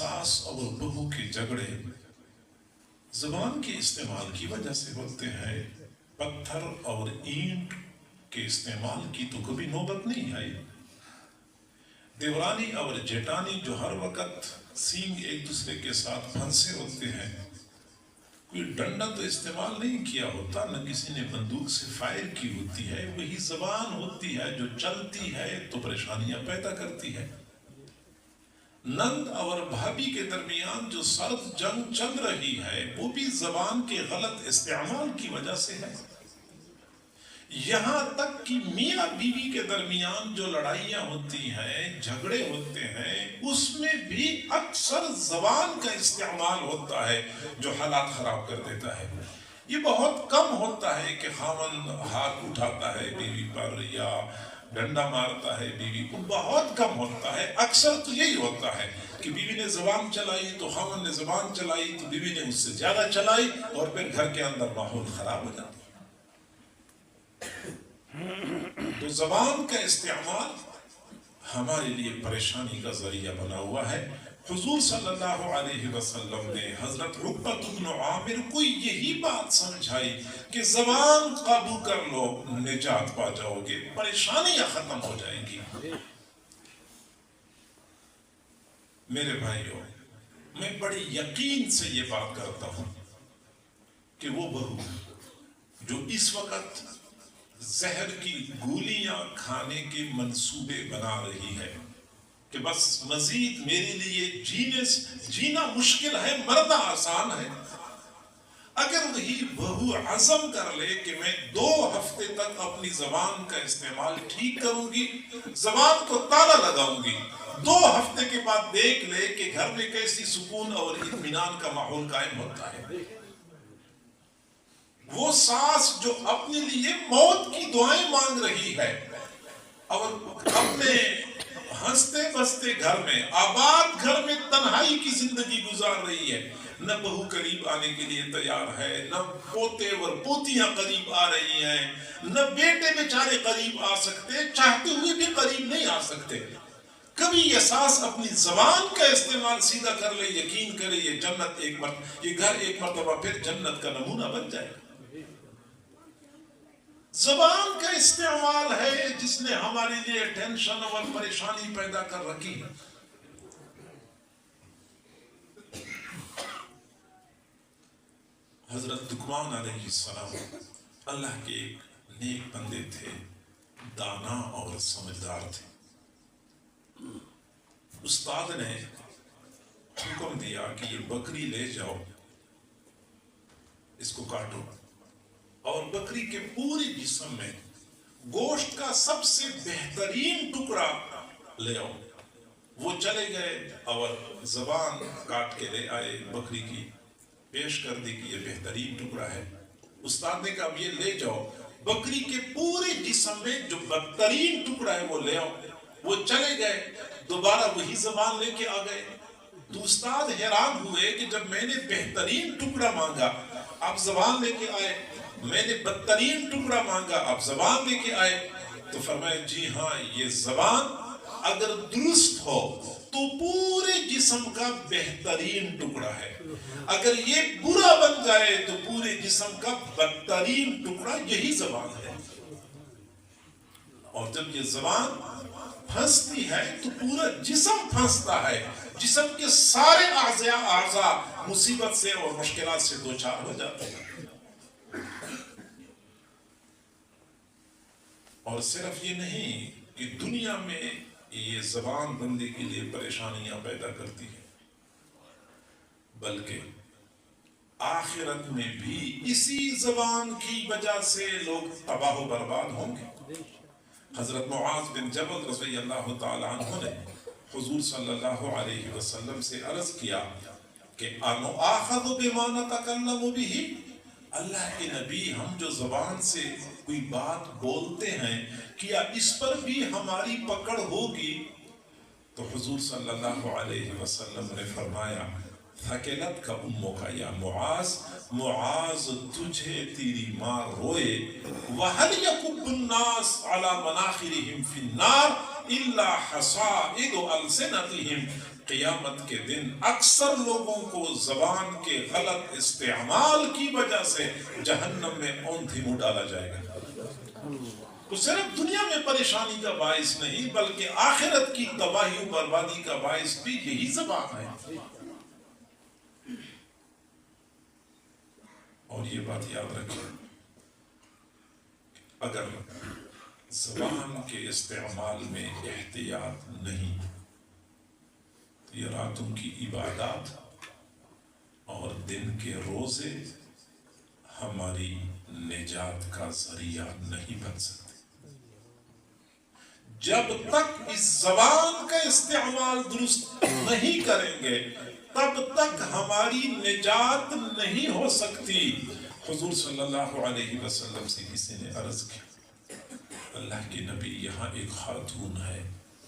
सास और बहू के झगड़े जबान के इस्तेमाल की वजह से होते हैं। पत्थर और ईंट के इस्तेमाल की तो कभी नौबत नहीं आई। देवरानी और जेठानी जो हर वक्त सींग एक दूसरे के साथ फंसे होते हैं, कोई डंडा तो इस्तेमाल नहीं किया होता, न किसी ने बंदूक से फायर की होती है। वही जबान होती है जो चलती है तो परेशानियां पैदा करती है। नंद और भाभी के दरमियान जो सर्द जंग चल रही है वो भी जबान के गलत इस्तेमाल की वजह से है। यहां तक कि मियां बीवी के दरमियान जो लड़ाइयां होती हैं, झगड़े होते हैं, उसमें भी अक्सर जबान का इस्तेमाल होता है जो हालात खराब कर देता है। ये बहुत कम होता है कि खामन हाथ उठाता है बीवी पर या डंडा मारता है बीवी को, बहुत कम होता है। अक्सर तो यही होता है कि बीवी ने जबान चलाई तो खामन ने जबान चलाई तो बीवी ने उससे ज्यादा चलाई और फिर घर के अंदर माहौल खराब हो जाता है। तो जबान का इस्तेमाल हमारे लिए परेशानी का जरिया बना हुआ है। हुजूर सल्लल्लाहु अलैहि वसल्लम ने हजरत उक़बत इब्न आमिर को यही बात समझाई कि जबान काबू कर लो, निजात पा जाओगे, परेशानियां खत्म हो जाएंगी। मेरे भाइयों, मैं बड़े यकीन से ये बात करता हूं कि वो बहू जो इस वक्त जहर की गोलियां खाने के मंसूबे बना रही है कि बस मजीद मेरे लिए जीना मुश्किल है, मरना आसान है, अगर वही बहू अज़म कर ले कि मैं 2 हफ्ते तक अपनी जबान का इस्तेमाल ठीक करूंगी, जबान को ताला लगाऊंगी, 2 हफ्ते के बाद देख ले कि घर में कैसी सुकून और इत्मीनान का माहौल कायम होता है। वो सास जो अपने लिए मौत की दुआएं मांग रही है और अपने हंसते बसते घर में, आबाद घर में तन्हाई की जिंदगी गुजार रही है, न बहू करीब आने के लिए तैयार है, न पोते और पोतियां करीब आ रही हैं, न बेटे बेचारे करीब आ सकते, चाहते हुए भी करीब नहीं आ सकते। कभी ये सास अपनी जबान का इस्तेमाल सीधा कर ले, यकीन करे ये जन्नत ये घर एक मर्तबा फिर जन्नत का नमूना बन जाएगा। जबान का इस्तेमाल है जिसने हमारे लिए टेंशन और परेशानी पैदा कर रखी है। हजरत लुक़मान अलैहिस्सलाम अल्लाह के एक नेक बंदे थे, दाना और समझदार थे। उस्ताद ने हुक्म दिया कि ये बकरी ले जाओ, इसको काटो और बकरी के पूरे जिस्म में गोश्त का सबसे बेहतरीन टुकड़ा ले आओ। वो चले गए और जबान काट के ले आए, बकरी की पेश कर दी कि ये बेहतरीन टुकड़ा है। उस्ताद ने कहा अब ये ले जाओ, बकरी के पूरे जिस्म में जो बेहतरीन टुकड़ा है वो ले आओ। वो चले गए, दोबारा वही जबान लेके आ गए। तो उस्ताद हैरान हुए कि जब मैंने बेहतरीन टुकड़ा मांगा आप जबान लेके आए, मैंने बदतरीन टुकड़ा मांगा आप जबान लेके आए। तो फरमाया जी हाँ, ये जबान अगर दुरुस्त हो तो पूरे जिस्म का बेहतरीन टुकड़ा है, अगर ये बुरा बन जाए तो पूरे जिस्म का बदतरीन टुकड़ा यही जबान है। और जब ये जबान फंसती है तो पूरा जिस्म फंसता है, जिस्म के सारे आज़ा मुसीबत से और मुश्किलात से दो चार हो जाते हैं। और सिर्फ ये नहीं कि दुनिया में ये जबान बंदे के लिए परेशानियां पैदा करती है, बल्कि आखिरत में भी इसी जबान की वजह से लोग तबाह बर्बाद होंगे। हजरत मुआज बिन जबल रज़ियल्लाहु ताला अन्हु ने हुजूर सल्लल्लाहु अलैहि वसल्लम से अर्ज किया कि अनु आखज़ु बिमा नतकल्लमु बिही, अल्लाह के नबी हम जो जबान से कोई बात बोलते हैं क्या इस पर भी हमारी पकड़ होगी? तो हुजूर सल्लल्लाहु अलैहि वसल्लम ने फरमाया थकेलत का उम्मों का या मुआज, मुआज तुझे तेरी माँ रोए, वहल यकुब्बुन्नास अला मनाखिरिहिम फिन्नार इल्ला हसाइदु अलसिनतिहिम, قیامت کے دن اکثر لوگوں کو زبان کے غلط استعمال کی وجہ سے جہنم میں اوندھی منہ ڈالا جائے گا. تو صرف دنیا میں پریشانی کا باعث نہیں بلکہ آخرت کی تباہی و بربادی کا باعث بھی یہی زبان ہے. اور یہ بات یاد رکھیں، اگر زبان کے استعمال میں احتیاط نہیں تو یہ راتوں کی عبادات اور دن کے روزے ہماری نجات کا ذریعہ نہیں بن سکتے. جب تک اس زبان کا استعمال درست نہیں کریں گے تب تک ہماری نجات نہیں ہو سکتی. حضور صلی اللہ علیہ وسلم سے کسی نے عرض کی، اللہ کے نبی یہاں ایک خاتون ہے،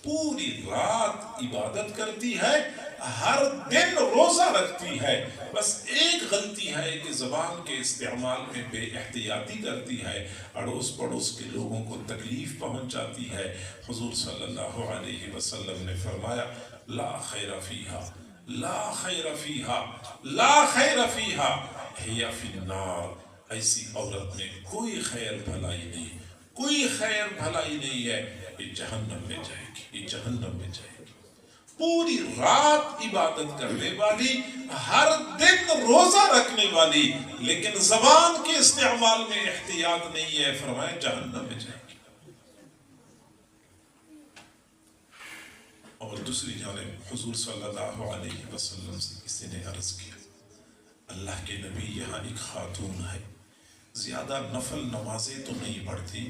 پوری رات عبادت کرتی ہے، ہر دن روزہ رکھتی ہے، بس ایک غلطی ہے کہ زبان کے استعمال میں بے احتیاطی کرتی ہے، اڑوس پڑوس کے لوگوں کو تکلیف پہنچاتی ہے. حضور صلی اللہ علیہ وسلم نے فرمایا، لا خیر فیہا، لا خیر فیہا، لا خیر فیہا، ہی فی النار. ایسی عورت میں کوئی خیر بھلائی نہیں، کوئی خیر بھلائی نہیں ہے، یہ جہنم میں جائے گی، یہ جہنم میں جائے گی. پوری رات عبادت کرنے والی، ہر دن روزہ رکھنے والی، لیکن زبان کے استعمال میں احتیاط نہیں ہے، فرمایا جہنم میں جائے گی. اور دوسری جانب حضور صلی اللہ علیہ وسلم سے کسی نے عرض کیا، اللہ کے نبی یہاں ایک خاتون ہے، زیادہ نفل نمازیں تو نہیں پڑھتی،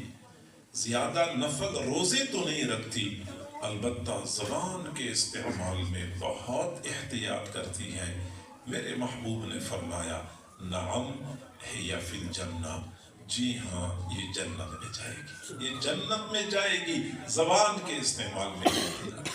زیادہ نفل روزے تو نہیں رکھتی، البتہ زبان کے استعمال میں بہت احتیاط کرتی ہے. میرے محبوب نے فرمایا، نعم ہی فی الجنہ، جی ہاں یہ جنت میں جائے گی، یہ جنت میں جائے گی. زبان کے استعمال میں احتیاط.